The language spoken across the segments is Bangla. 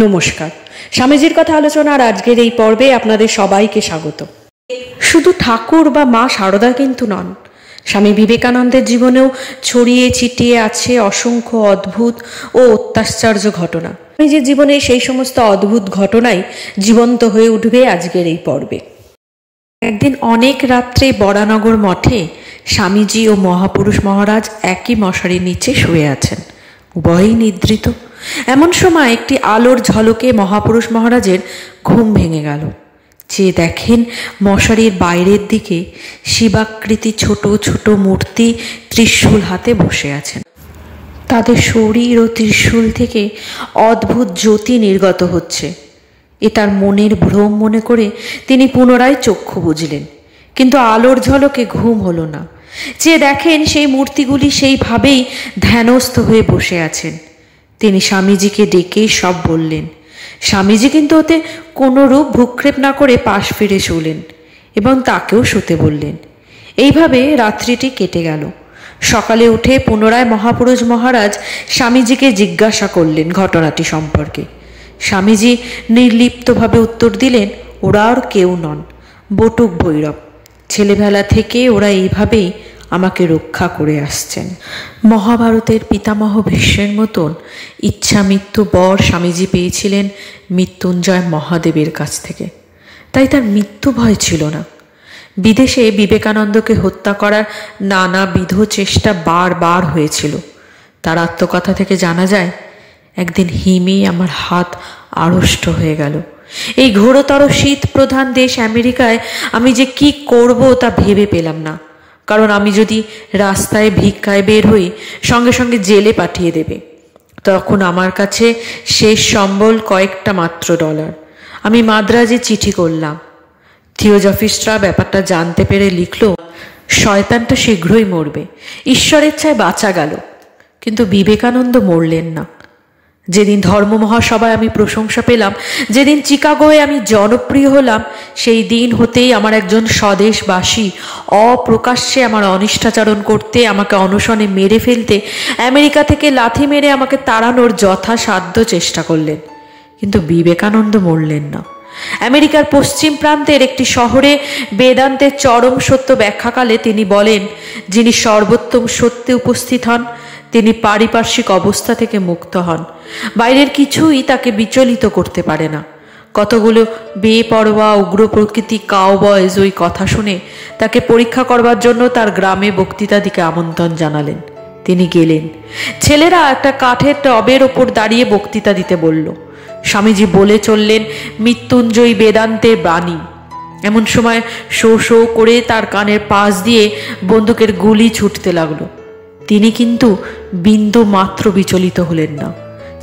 নমস্কার, স্বামীজির কথা আলোচনার আজকের এই পর্বে আপনাদের সবাইকে স্বাগত। শুধু ঠাকুর বা মা শারদা কিন্তু নন, স্বামী বিবেকানন্দের জীবনেও ছড়িয়ে ছিটিয়ে আছে অসংখ্য অদ্ভুত ও অত্যাশ্চর্য ঘটনা। স্বামীজির জীবনে সেই সমস্ত অদ্ভুত ঘটনাই জীবন্ত হয়ে উঠবে আজকের এই পর্বে। একদিন অনেক রাত্রে বরানগর মঠে স্বামীজি ও মহাপুরুষ মহারাজ একই মশারির নিচে শুয়ে আছেন, উভয়ই নিদ্রিত। এমন সময় একটি আলোর ঝলকে মহাপুরুষ মহারাজের ঘুম ভেঙে গেল। চেয়ে দেখেন মশারির বাইরের দিকে শিবাকৃতি ছোট ছোট মূর্তি ত্রিশূল হাতে বসে আছেন। তাদের শরীর ও ত্রিশূল থেকে অদ্ভুত জ্যোতি নির্গত হচ্ছে। এ তার মনের ভ্রম মনে করে তিনি পুনরায় চক্ষু বুঝলেন, কিন্তু আলোর ঝলকে ঘুম হলো না। চেয়ে দেখেন সেই মূর্তিগুলি সেইভাবেই ধ্যানস্থ হয়ে বসে আছেন। তিনি স্বামীজিকে ডেকেই সব বললেন। স্বামীজি কিন্তু ওতে কোনোরূপ ভ্রুক্ষেপ না করে পাশ ফিরে শুলেন এবং তাকেও শুতে বললেন। এইভাবে রাত্রিটি কেটে গেল। সকালে উঠে পুনরায় মহাপুরুষ মহারাজ স্বামীজিকে জিজ্ঞাসা করলেন ঘটনাটি সম্পর্কে। স্বামীজি নির্লিপ্তভাবে উত্তর দিলেন, ওরা আর কেউ নন, বটুক ভৈরব। ছেলেবেলা থেকে ওরা এইভাবেই আমাকে রক্ষা করে আসছেন। মহাভারতের পিতামহ ভীষ্মের মতন ইচ্ছা মৃত্যু বর স্বামীজি পেয়েছিলেন মৃত্যুঞ্জয় মহাদেবের কাছ থেকে, তাই তার মৃত্যু ভয় ছিল না। বিদেশে বিবেকানন্দকে হত্যা করার নানাবিধ চেষ্টা বারবার হয়েছিল। তার আত্মকথা থেকে জানা যায়, একদিন হিমে আমার হাত আড়ষ্ট হয়ে গেল। এই ঘোরতর শীত প্রধান দেশ আমেরিকায় আমি যে কি করব তা ভেবে পেলাম না, কারণ আমি যদি রাস্তায় ভিক্ষায় বের হই সঙ্গে সঙ্গে জেলে পাঠিয়ে দেবে। তখন আমার কাছে শেষ সম্বল কয়েকটা মাত্র ডলার। আমি মাদ্রাজে চিঠি করলাম। থিওজফিস্টরা ব্যাপারটা জানতে পেরে লিখল, শয়তানটা শীঘ্রই মরবে, ঈশ্বরের ছায় বাঁচা গেল। কিন্তু বিবেকানন্দ মরলেন না। যেদিন ধর্ম মহাসভায় আমি প্রশংসা পেলাম, যেদিন চিকাগোয় আমি জনপ্রিয় হলাম, সেই দিন হতেই আমার একজন স্বদেশবাসী অপ্রকাশ্যে আমার অনিষ্টাচরণ করতে, আমাকে অনশনে মেরে ফেলতে, আমেরিকা থেকে লাথি মেরে আমাকে তাড়ানোর যথাসাধ্য চেষ্টা করলেন। কিন্তু বিবেকানন্দ মরলেন না। আমেরিকার পশ্চিম প্রান্তের একটি শহরে বেদান্তের চরম সত্য ব্যাখ্যাকালে তিনি বলেন, যিনি সর্বোত্তম সত্যে উপস্থিত হন তিনি পারিপার্শ্বিক অবস্থা থেকে মুক্ত হন। বাইরের কিছুই তাকে বিচলিত করতে পারে না। কতগুলো বেপরোয়া উগ্র প্রকৃতি কাউবয়েজ ওই কথা শুনে তাকে পরীক্ষা করবার জন্য তার গ্রামে বক্তৃতা দিকে আমন্ত্রণ জানালেন। তিনি গেলেন। ছেলেরা একটা কাঠের টবের ওপর দাঁড়িয়ে বক্তৃতা দিতে বলল। স্বামীজি বলে চললেন মৃত্যুঞ্জয়ী বেদান্তের বাণী। এমন সময় শো শো করে তার কানের পাশ দিয়ে বন্দুকের গুলি ছুটতে লাগলো। তিনি কিন্তু বিন্দু মাত্র বিচলিত হলেন না।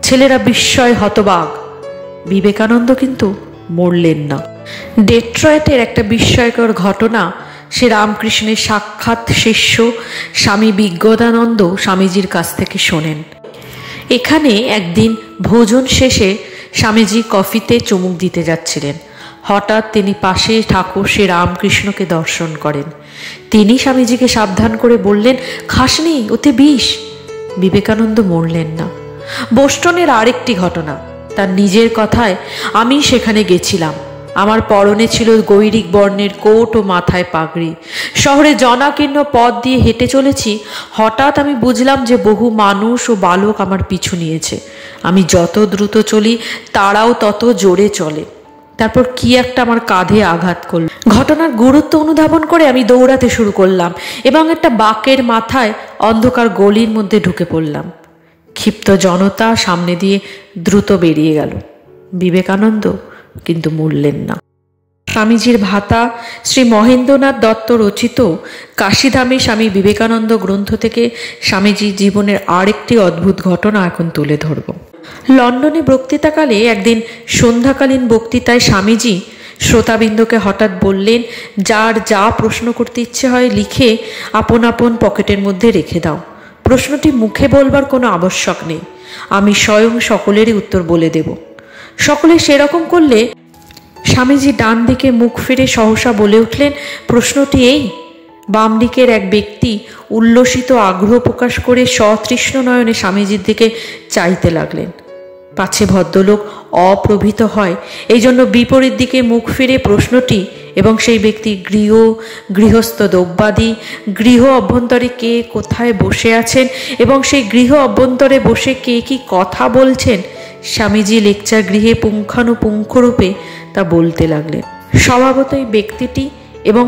ছেলেরা বিস্ময় হতবাক। বিবেকানন্দ কিন্তু মরলেন না। ডেট্রয়েটের একটা বিস্ময়কর ঘটনা সে রামকৃষ্ণের সাক্ষাৎ শিষ্য স্বামী বিজ্ঞানানন্দ স্বামীজির কাছ থেকে শোনেন। এখানে একদিন ভোজন শেষে স্বামীজি কফিতে চুমুক দিতে যাচ্ছিলেন। হঠাৎ তিনি পাশে ঠাকুর শ্রী রামকৃষ্ণকে দর্শন করেন। তিনি স্বামীজিকে সাবধান করে বললেন, খাসনি, ওতে বিষ। বিবেকানন্দ মরলেন না। বোস্টনের আরেকটি ঘটনা, তার নিজের কথায়, আমি সেখানে গেছিলাম। আমার পরনে ছিল গৈরিক বর্ণের কোট ও মাথায় পাগড়ি। শহরে জনাকীর্ণ পথ দিয়ে হেঁটে চলেছি। হঠাৎ আমি বুঝলাম যে বহু মানুষ ও বালক আমার পিছু নিয়েছে। আমি যত দ্রুত চলি তারাও তত জোরে চলে। তারপর কি একটা আমার কাঁধে আঘাত করল। ঘটনার গুরুত্ব অনুধাবন করে আমি দৌড়াতে শুরু করলাম এবং একটা বাঁকের মাথায় অন্ধকার গলির মধ্যে ঢুকে পড়লাম। ক্ষিপ্ত জনতা সামনে দিয়ে দ্রুত বেরিয়ে গেল। বিবেকানন্দ কিন্তু মরলেন না। স্বামীজির ভাতা শ্রী মহেন্দ্রনাথ দত্ত রচিত কাশীধামে স্বামী বিবেকানন্দ গ্রন্থ থেকে স্বামীজির জীবনের আরেকটি অদ্ভুত ঘটনা এখন তুলে ধরব। লন্ডনে বক্তৃতাকালে একদিন সন্ধ্যাকালীন বক্তৃতায় স্বামীজি শ্রোতাবৃন্দকে হঠাৎ বললেন, যার যা প্রশ্ন করতে ইচ্ছে হয় লিখে আপন আপন পকেটের মধ্যে রেখে দাও। প্রশ্নটি মুখে বলবার কোনো আবশ্যক নেই, আমি স্বয়ং সকলেরই উত্তর বলে দেব। সকলে সেরকম করলে স্বামীজি ডান দিকে মুখ ফিরে সহসা বলে উঠলেন, প্রশ্নটি এই। বাম দিকের এক ব্যক্তি উল্লসিত আগ্রহ প্রকাশ করে সতৃষ্ণ নয়নে স্বামীজির দিকে চাইতে লাগলেন। পাছে ভদ্রলোক অপ্রভৃত হয়, এই জন্য বিপরীত দিকে মুখ ফিরে প্রশ্নটি এবং সেই ব্যক্তি গৃহস্থ দ্রব্যাদি গৃহ অভ্যন্তরে কে কোথায় বসে আছেন এবং সেই গৃহ অভ্যন্তরে বসে কে কি কথা বলছেন, স্বামীজি লেকচার গৃহে পুঙ্খানুপুঙ্খরূপে তা বলতে লাগলেন। স্বভাবতই ব্যক্তিটি এবং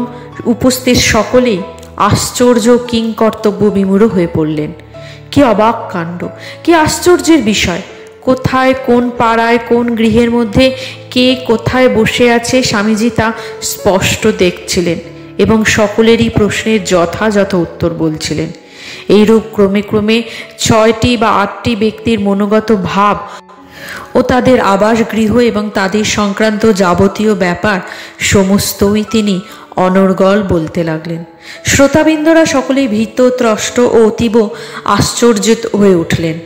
উপস্থিত সকলেই আশ্চর্য কিংকর্তব্য বিমূঢ় হয়ে পড়লেন। কি অবাক কাণ্ড, কি আশ্চর্যের বিষয়! কোথায়, কোন পাড়ায়, কোন গৃহের মধ্যে কে কোথায় বসে আছে স্বামীজি তা স্পষ্ট দেখছিলেন এবং সকলেরই প্রশ্নের যথাযথ উত্তর বলছিলেন। এইরূপ ক্রমে ক্রমে 6টি বা 8টি ব্যক্তির মনোগত ভাব ও তাদের আবাস গৃহ এবং তাদের সংক্রান্ত যাবতীয় ব্যাপার সমস্তই তিনি অনর্গল বলতে লাগলেন। শ্রোতাবৃন্দরা সকলেই ভীত, ত্রস্ত ও অতীব আশ্চর্যিত হয়ে উঠলেন।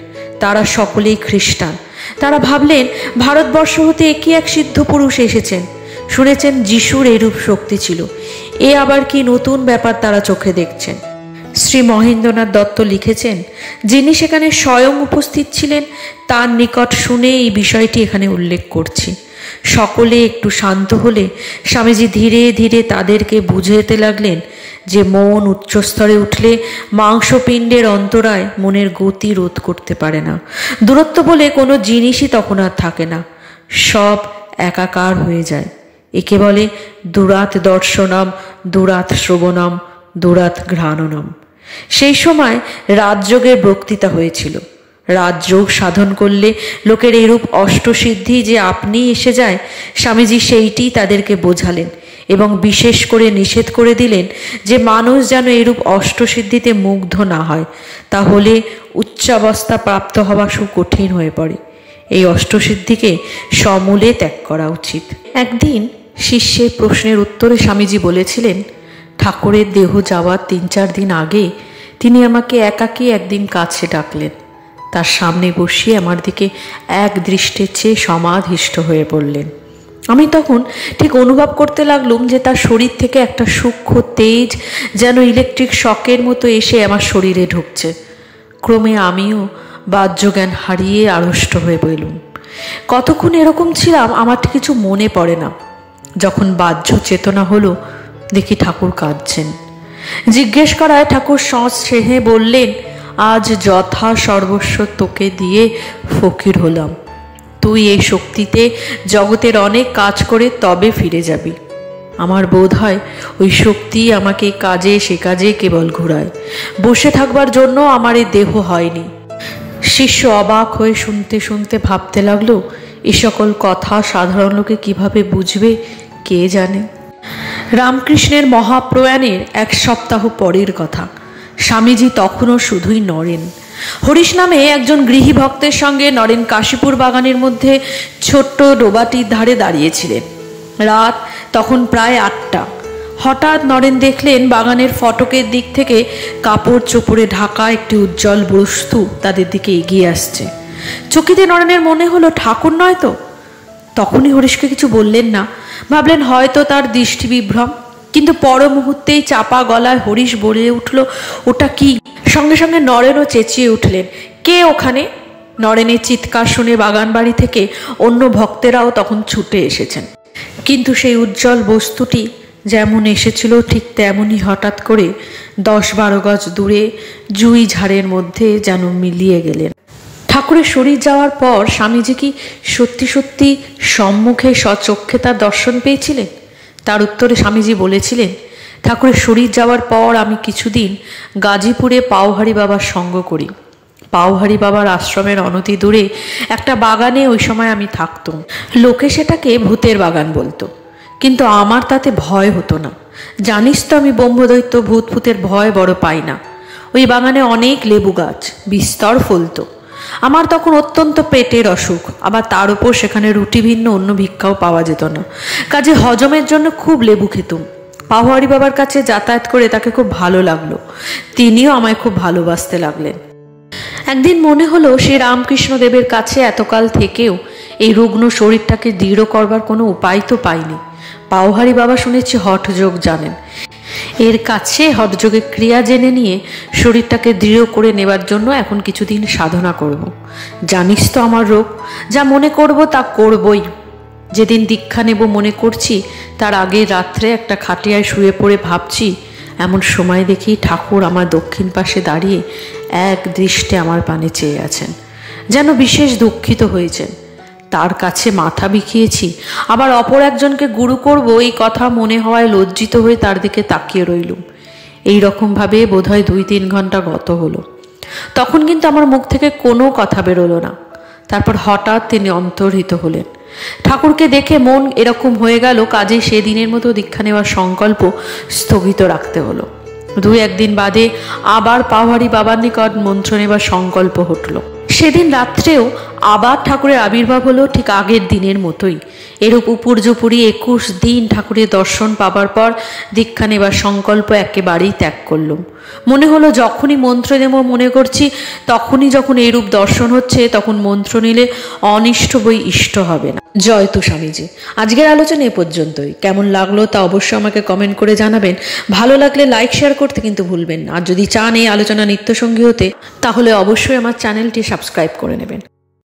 তারা সকলেই খ্রিস্টান। তারা ভাবলেন ভারতবর্ষ হতে একই এক সিদ্ধ পুরুষ এসেছেন। শুনেছেন যিশুর এরূপ শক্তি ছিল, এ আবার কি নতুন ব্যাপার তারা চোখে দেখছেন। শ্রী মহেন্দ্রনাথ দত্ত লিখেছেন, যিনি সেখানে স্বয়ং উপস্থিত ছিলেন তার নিকট শুনে এই বিষয়টি এখানে উল্লেখ করছি। সকলে একটু শান্ত হলে স্বামীজি ধীরে ধীরে তাদেরকে বুঝাতে লাগলেন যে মন উচ্চস্তরে উঠলে মাংসপিণ্ডের অন্তরায় মনের গতি রোধ করতে পারে না। দূরত্ব বলে কোনো জিনিসই তখন আর থাকে না, সব একাকার হয়ে যায়। একে বলে দূরাত দর্শনম, দূরাত শ্রবণম, দূরাত ঘ্রাণনম। সেই সময় রাজযোগের বক্তৃতা হয়েছিল। রাজযোগ সাধন করলে লোকের এরূপ অষ্টসিদ্ধি যে আপনি এসে যায়, স্বামীজি সেইটি তাদেরকে বোঝালেন এবং বিশেষ করে নিষেধ করে দিলেন যে মানুষ যেন এরূপ অষ্টসিদ্ধিতে মুগ্ধ না হয়, তাহলে উচ্চাবস্থা প্রাপ্ত হওয়া সুকঠিন হয়ে পড়ে। এই অষ্টসিদ্ধিকে সমূলে ত্যাগ করা উচিত। একদিন শিষ্যের প্রশ্নের উত্তরে স্বামীজি বলেছিলেন, ঠাকুরের দেহ যাওয়ার 3-4 দিন আগে তিনি আমাকে একাকী একদিন কাছে ডাকলেন। তার সামনে বসিয়ে আমার দিকে এক দৃষ্টে চেয়ে সমাধিষ্ঠ হয়ে পড়লেন। আমি তখন ঠিক অনুভব করতে লাগলুম যে তার শরীর থেকে একটা সূক্ষ্ম তেজ যেন ইলেকট্রিক শকের মতো এসে আমার শরীরে ঢুকছে। ক্রমে আমিও বাহ্যজ্ঞান হারিয়ে আড়ষ্ট হয়ে পড়লুম। কতক্ষণ এরকম ছিলাম আমার কিছু মনে পড়ে না। যখন বাহ্য চেতনা হলো, দেখি ঠাকুর কাঁদছেন। জিজ্ঞেস করায় ঠাকুর স্নেহে বললেন, আজ যথা সর্বস্ব তোকে দিয়ে ফকির হলাম। তুই এই শক্তিতে জগতের অনেক কাজ করে তবে ফিরে যাবি। আমার বোধ হয় ওই শক্তি আমাকে কাজে সে কাজে কেবল ঘোরায়। বসে থাকবার জন্য আমার এই দেহ হয়নি। শিষ্য অবাক হয়ে শুনতে শুনতে ভাবতে লাগলো, এ সকল কথা সাধারণ লোকে কিভাবে বুঝবে কে জানে। রামকৃষ্ণের মহাপ্রয়াণের 1 সপ্তাহ পরের কথা। স্বামীজি তখনও শুধুই নরেন। হরিশ নামে একজন গৃহী ভক্তের সঙ্গে নরেন কাশীপুর বাগানের মধ্যে ছোট্ট ডোবাটির ধারে দাঁড়িয়েছিলেন। রাত তখন প্রায় 8টা। হঠাৎ নরেন দেখলেন বাগানের ফটকের দিক থেকে কাপড় চোপড়ে ঢাকা একটি উজ্জ্বল বস্তু তাদের দিকে এগিয়ে আসছে। চকিতে নরেনের মনে হলো ঠাকুর নয় তো। তখনই হরিশকে কিছু বললেন না, ভাবলেন হয়তো তার দৃষ্টি বিভ্রম। কিন্তু পর মুহূর্তেই চাপা গলায় হরিশ বলে উঠল, ওটা কি? সঙ্গে সঙ্গে নরেনও চেঁচিয়ে উঠলেন, কে ওখানে? নরেনের চিৎকার শুনে বাগান বাড়ি থেকে অন্য ভক্তেরাও তখন ছুটে এসেছেন। কিন্তু সেই উজ্জ্বল বস্তুটি যেমন এসেছিল ঠিক তেমনই হঠাৎ করে 10-12 গজ দূরে জুই ঝাড়ের মধ্যে যেন মিলিয়ে গেলেন। ঠাকুরের শরীর যাওয়ার পর স্বামীজি কি সত্যি সত্যি সম্মুখে স্বচক্ষে তার দর্শন পেয়েছিলেন? তার উত্তরে স্বামীজি বলেছিলেন, ঠাকুরের শরীর যাওয়ার পর আমি কিছুদিন গাজীপুরে পাওহারি বাবার সঙ্গ করি। পাওহারি বাবার আশ্রমের অনতি দূরে একটা বাগানে ওই সময় আমি থাকতাম। লোকে সেটাকে ভূতের বাগান বলতো, কিন্তু আমার তাতে ভয় হতো না। জানিস তো আমি ব্রহ্মদৈত্য ভূতের ভয় বড় পাই না। ওই বাগানে অনেক লেবু গাছ বিস্তর ফলতো। আমার তখন অত্যন্ত পেটের অসুখ, আবার তার উপর সেখানে রুটি ভিন্ন অন্য ভিক্ষাও পাওয়া যেত না। কাজে হজমের জন্য খুব লেবু খেতুম। পাওহারি বাবার কাছে যাতায়াত করে তাকে খুব ভালো লাগলো। তিনিও আমায় খুব ভালোবাসতে লাগলেন। একদিন মনে হলো সে রামকৃষ্ণদেবের কাছে এতকাল থেকেও এই রুগ্ন শরীরটাকে দৃঢ় করবার কোনো উপায় তো পাইনি। পাওহারি বাবা শুনেছি হঠযোগ জানেন। এর কাছে হঠযোগের ক্রিয়া জেনে নিয়ে শরীরটাকে দৃঢ় করে নেবার জন্য এখন কিছুদিন সাধনা করব। জানিস তো আমার রোগ, যা মনে করব তা করবই। যেদিন দীক্ষা নেব মনে করছি, তার আগে রাত্রে একটা খাটিয়ায় শুয়ে পড়ে ভাবছি, এমন সময় দেখি ঠাকুর আমার দক্ষিণ পাশে দাঁড়িয়ে এক দৃষ্টে আমার পানে চেয়ে আছেন, যেন বিশেষ দুঃখিত হয়েছেন। তার কাছে মাথা বিখিয়েছি, আবার অপর একজনকে গুরু করব এই কথা মনে হওয়ায় লজ্জিত হয়ে তার দিকে তাকিয়ে রইলুম। এই রকমভাবে বোধহয় 2-3 ঘন্টা গত হলো। তখন কিন্তু আমার মুখ থেকে কোনো কথা বেরোলো না। তারপর হঠাৎ তিনি অন্তর্হিত হলেন। ঠাকুরকে দেখে মন এরকম হয়ে গেল, কাজে সেদিনের মতো দীক্ষা নেওয়ার সংকল্প স্থগিত রাখতে হলো। 2-1 দিন বাদে আবার পাহাড়ি বাবার নিকট মন্ত্র নেবার সংকল্প হটল। সেদিন রাত্রেও আবার ঠাকুরের আবির্ভাব হলো, ঠিক আগের দিনের মতোই। এরূপ উপর্যুপুরি 21 দিন ঠাকুরের দর্শন পাবার পর দীক্ষা নেবার সংকল্প একেবারেই ত্যাগ করলুম। মনে হলো যখনই মন্ত্র নেব মনে করছি, তখনই যখন এরূপ দর্শন হচ্ছে, তখন মন্ত্র নিলে অনিষ্ট বই ইষ্ট হবে না। জয় তু স্বামীজি। আজকের আলোচনা এ পর্যন্তই। কেমন লাগলো তা অবশ্যই আমাকে কমেন্ট করে জানাবেন। ভালো লাগলে লাইক শেয়ার করতে কিন্তু ভুলবেন না। আর যদি চান এই আলোচনা নিত্যসঙ্গী হতে, তাহলে অবশ্যই আমার চ্যানেলটি সাবস্ক্রাইব করে নেবেন।